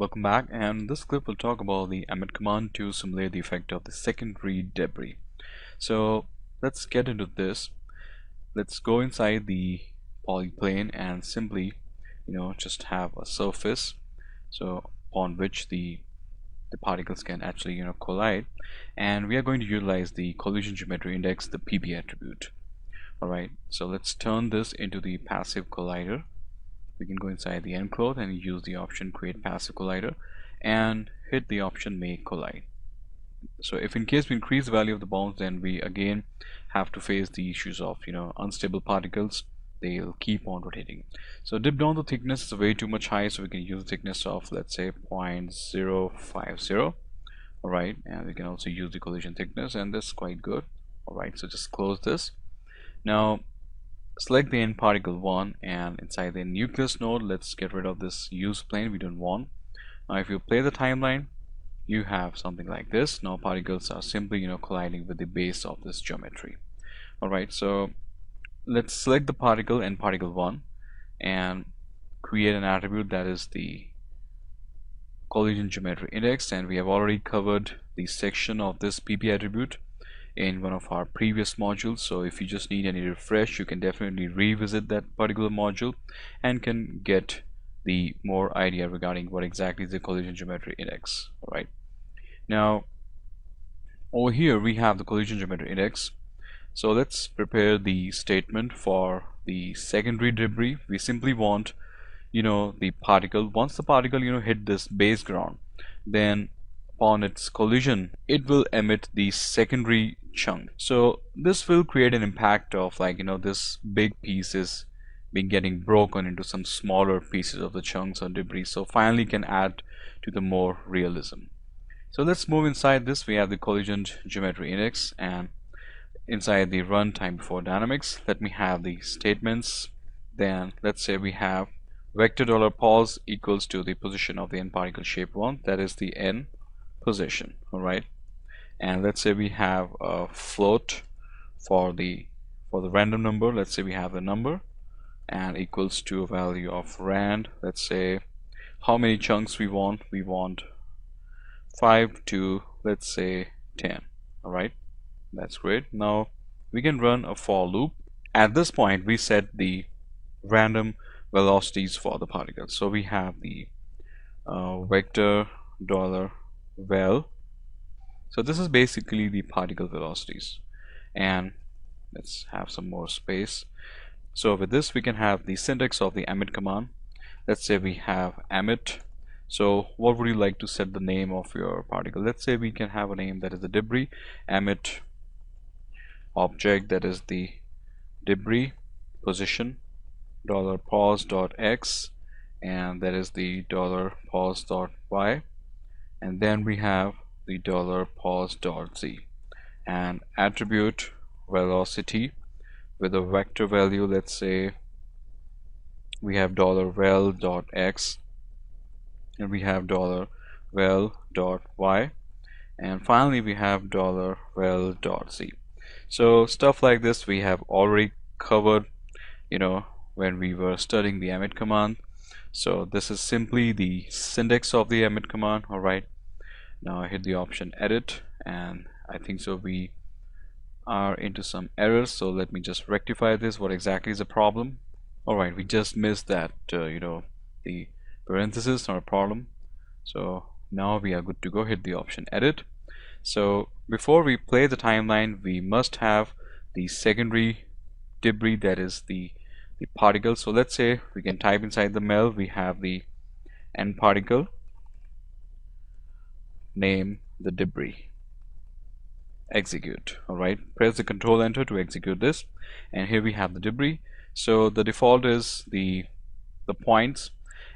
Welcome back, and this clip will talk about the emit command to simulate the effect of the secondary debris. So let's get into this. Let's go inside the polyplane and simply just have a surface so on which the particles can actually collide, and we are going to utilize the collision geometry index, the PB attribute. Alright, so let's turn this into the passive collider. We can go inside the enclosed and use the option create passive collider and hit the option make collide. So if in case we increase the value of the bounds, then we again have to face the issues of unstable particles. They'll keep on rotating. So dip down the thickness is way too much high, so we can use the thickness of, let's say, 0.050. Alright, and we can also use the collision thickness, and this is quite good. Alright, so just close this. Now select the nParticle 1, and inside the nucleus node, let's get rid of this use plane we don't want. Now if you play the timeline, you have something like this. Now particles are simply colliding with the base of this geometry. Alright, so let's select the particle nParticle 1 and create an attribute that is the collision geometry index, and we have already covered the section of this PP attribute in one of our previous modules. So if you just need any refresh, you can definitely revisit that particular module and can get the more idea regarding what exactly is the collision geometry index. Alright, now over here we have the collision geometry index. So let's prepare the statement for the secondary debris. We simply want the particle, once the particle hit this base ground, then upon its collision it will emit the secondary chunk. So this will create an impact of this big piece is being getting broken into some smaller pieces of the chunks or debris, so finally can add to the more realism. So let's move inside this. We have the collision geometry index, and inside the runtime before dynamics, let me have the statements. Then let's say we have vector $pos equals to the position of the nParticle shape 1, that is the n position. Alright, and let's say we have a float for the random number. Let's say we have a number and equals to a value of rand. Let's say how many chunks we want. We want 5 to, let's say, 10. Alright, that's great. Now we can run a for loop. At this point we set the random velocities for the particles. So we have the vector $vel. So this is basically the particle velocities, and let's have some more space. So with this we can have the syntax of the emit command. Let's say we have emit. So what would you like to set the name of your particle? Let's say we can have a name that is the debris, emit object, that is the debris position $pos.x, and that is the $pos.y, and then we have the $pos.z, and attribute velocity with a vector value. Let's say we have $vel.x and we have $vel.y, and finally we have $vel.z. So stuff like this we have already covered when we were studying the emit command. So this is simply the syntax of the emit command. Alright, now I hit the option edit, and I think so we are into some errors, so let me just rectify this. What exactly is the problem? Alright, we just missed that the parenthesis, not a problem. So now we are good to go. Hit the option edit. So before we play the timeline, we must have the secondary debris, that is the particle. So let's say we can type inside the MEL. We have the nParticle, name the debris, execute. Alright, press the control enter to execute this, and here we have the debris. So the default is the points,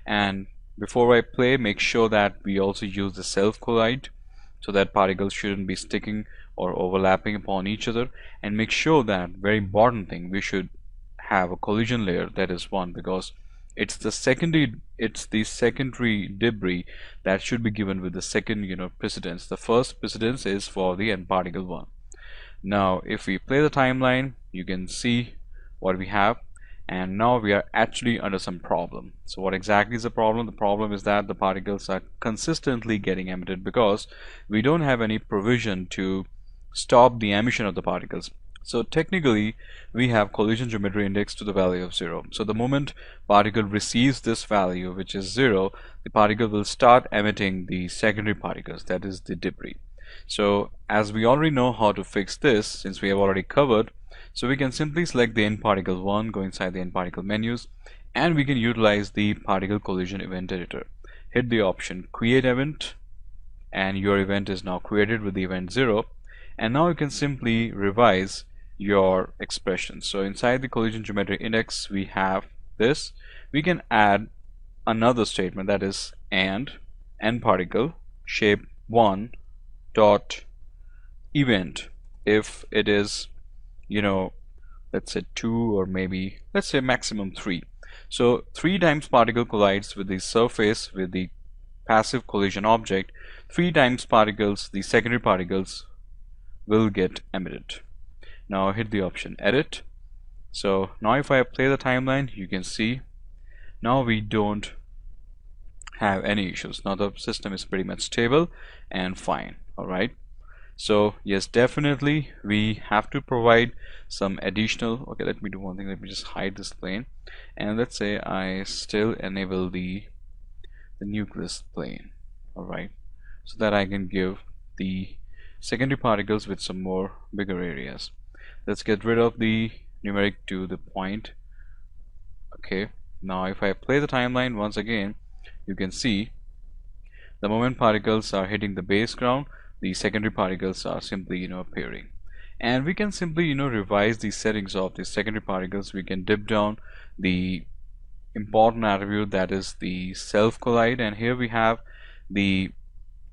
and before I play, make sure that we also use the self collide so that particles shouldn't be sticking or overlapping upon each other, and make sure that, very important thing, we should have a collision layer, that is 1, because it's the secondary debris that should be given with the second precedence. The first precedence is for the nParticle 1. Now if we play the timeline, you can see what we have, and now we are actually under some problem. So what exactly is the problem? The problem is that the particles are consistently getting emitted because we don't have any provision to stop the emission of the particles. So technically we have collision geometry index to the value of 0. So the moment particle receives this value, which is 0, the particle will start emitting the secondary particles, that is the debris. So as we already know how to fix this, since we have already covered, so we can simply select the nParticle 1, go inside the nParticle menus, and we can utilize the particle collision event editor. Hit the option create event, and your event is now created with the event 0, and now you can simply revise your expression. So inside the collision geometry index we have this. We can add another statement, that is and nParticle shape 1 dot event if it is, let's say 2, or maybe let's say maximum 3. So 3 times particle collides with the surface with the passive collision object, 3 times particles, the secondary particles, will get emitted. Now hit the option edit. So now if I play the timeline, you can see now we don't have any issues. Now the system is pretty much stable and fine. Alright, so yes, definitely we have to provide some additional, okay, let me do one thing, let me just hide this plane, and let's say I still enable the nucleus plane. Alright, so that I can give the secondary particles with some more bigger areas. Let's get rid of the numeric to the point. Okay, now if I play the timeline once again, you can see the moment particles are hitting the base ground, the secondary particles are simply appearing. And we can simply revise the settings of the secondary particles. We can dip down the important attribute, that is the self collide, and here we have the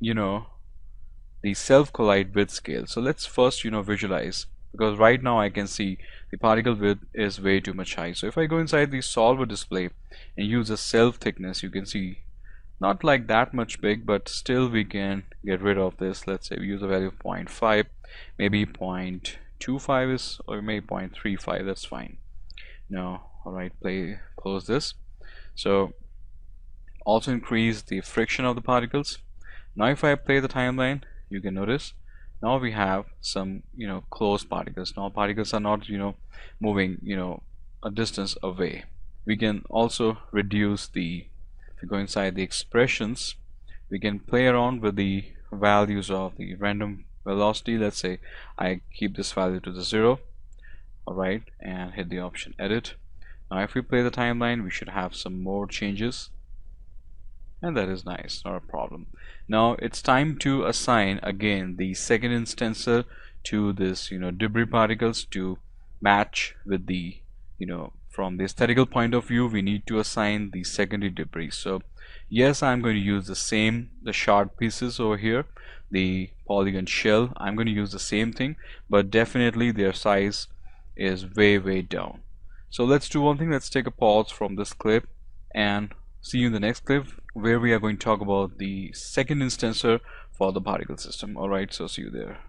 the self collide width scale. So let's first visualize, because right now I can see the particle width is way too much high. So if I go inside the solver display and use a self thickness, you can see not like that much big, but still we can get rid of this. Let's say we use a value of 0.5, maybe 0.25 is, or maybe 0.35, that's fine. Now alright, close this. So also increase the friction of the particles. Now if I play the timeline, you can notice now we have some closed particles. Now particles are not moving a distance away. We can also reduce the, if you go inside the expressions, we can play around with the values of the random velocity. Let's say I keep this value to the 0. Alright, and hit the option edit. Now if we play the timeline, we should have some more changes, and that is nice, not a problem. Now it's time to assign again the second instancer to this debris particles to match with the from the aesthetical point of view, we need to assign the secondary debris. So yes, I'm going to use the shard pieces over here, the polygon shell. I'm going to use the same thing, but definitely their size is way down. So let's do one thing, let's take a pause from this clip and see you in the next clip, where we are going to talk about the second instancer for the particle system. Alright, so see you there.